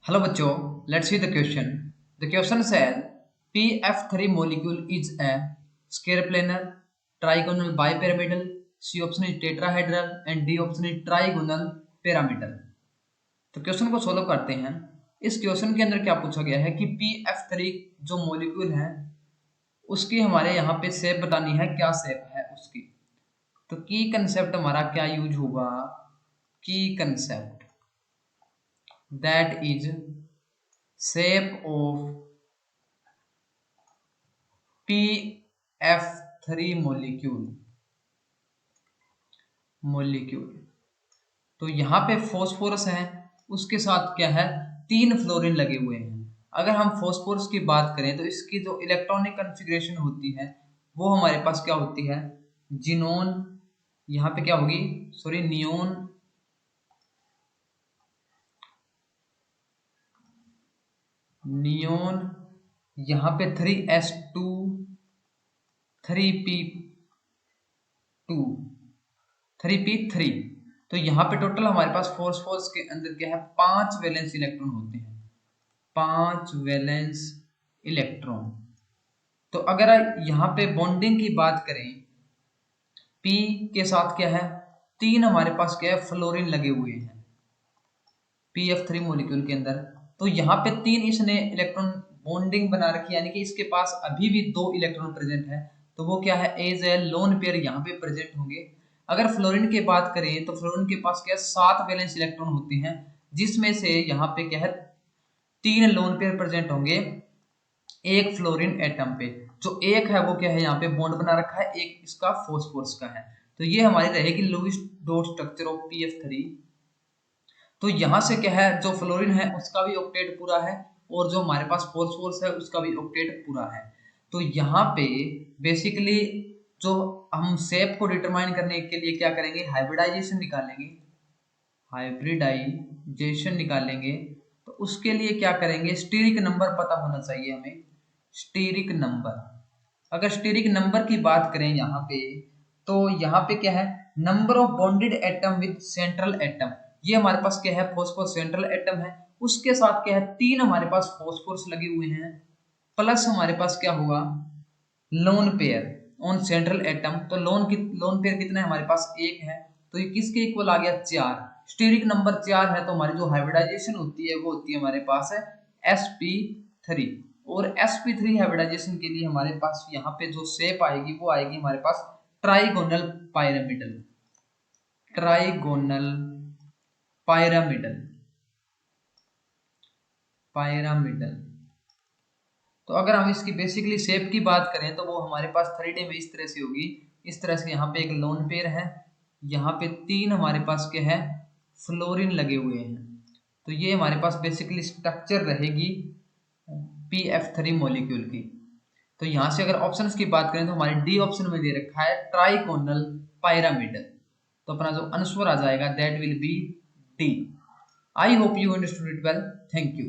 Hello bachcho, let's see the question. The question says PF3 molecule is a square planar, trigonal bipyramidal, C option is tetrahedral and D option is trigonal pyramidal. तो question को solve करते हैं। इस question के अंदर क्या पूछा गया है कि PF3 जो मॉलिक्यूल है उसकी हमारे यहाँ पे शेप बतानी है, क्या शेप है उसकी। तो की कंसेप्ट हमारा क्या यूज होगा, की concept that is shape of PF3 molecule। तो यहाँ पे फॉस्फोरस है, उसके साथ क्या है, 3 फ्लोरीन लगे हुए हैं। अगर हम फॉस्फोरस की बात करें तो इसकी जो इलेक्ट्रॉनिक कॉन्फ़िगरेशन होती है वो हमारे पास क्या होती है, जिनोन, यहाँ पे क्या होगी, सॉरी नियोन, यहाँ पे 3s2 3p2 3p3। तो यहाँ पे टोटल हमारे पास फॉस्फोरस के अंदर क्या है, 5 वैलेंस इलेक्ट्रॉन होते हैं, 5 वैलेंस इलेक्ट्रॉन। तो अगर यहाँ पे बॉन्डिंग की बात करें, P के साथ क्या है, 3 हमारे पास क्या है, फ्लोरीन लगे हुए हैं PF3 मॉलिक्यूल के अंदर। तो यहाँ पे 3 इसने इलेक्ट्रॉन बॉन्डिंग बना रखी है, यानी कि इसके पास अभी भी 2 इलेक्ट्रॉन प्रेजेंट है। तो वो क्या है, एज ए लोन पेयर यहाँ पे प्रेजेंट होंगे। अगर फ्लोरीन की बात करें तो फ्लोरीन के पास क्या है, 7 वैलेंस इलेक्ट्रॉन होते हैं, जिसमें से यहाँ पे क्या है, 3 लोन पेयर प्रेजेंट होंगे एक फ्लोरीन एटम पे। जो एक है वो क्या है, यहाँ पे बॉन्ड बना रखा है, एक इसका फॉस्फोरस का है। तो ये हमारी रहेगी Lewis dot structure of PF3। तो यहाँ से क्या है, जो फ्लोरीन है उसका भी ऑक्टेट पूरा है और जो हमारे पास फॉस्फोरस है उसका भी ऑक्टेट पूरा है। तो यहाँ पे बेसिकली जो हम शेप को डिटरमाइन करने के लिए क्या करेंगे, हाइब्रिडाइजेशन निकालेंगे। तो उसके लिए क्या करेंगे, स्टीरिक नंबर पता होना चाहिए हमें, स्टीरिक नंबर। अगर स्टीरिक नंबर की बात करें यहाँ पे, तो यहाँ पे क्या है, number of bonded atom with central atom. ये हमारे पास क्या है, फॉस्फोरस सेंट्रल एटम है, उसके साथ क्या है, 3 हमारे पास फॉस्फोरस लगे हुए हैं, प्लस हमारे पास क्या होगा, lone pair on central atom. तो लोन पेयर कितना है हमारे पास, 1 है। तो ये किसके इक्वल आ गया, 4। स्टीरिक नंबर 4 है, तो हमारी जो हाइब्रिडाइजेशन होती है वो होती है हमारे पास है sp3। और sp3 हाइब्रिडाइजेशन के लिए हमारे पास यहाँ पे जो शेप आएगी वो आएगी हमारे पास ट्राइगोनल पायरामिडल, ट्राइगोनल पायरामिडल। तो अगर हम इसकी बेसिकली शेप की बात करें तो वो हमारे पास 3D में इस तरह से होगी। इस तरह से यहाँ पे एक लोन पेयर है, यहाँ पे 3 हमारे पास क्या है, फ्लोरीन लगे हुए हैं। तो ये हमारे पास बेसिकली स्ट्रक्चर रहेगी PF3 मॉलिक्यूल की। तो यहाँ से अगर ऑप्शंस की बात करें तो हमारे डी ऑप्शन में दे रखा है ट्राइकोनल पायरामिडल। तो अपना जो आंसर आ जाएगा that will be D. I hope you understood it well. Thank you.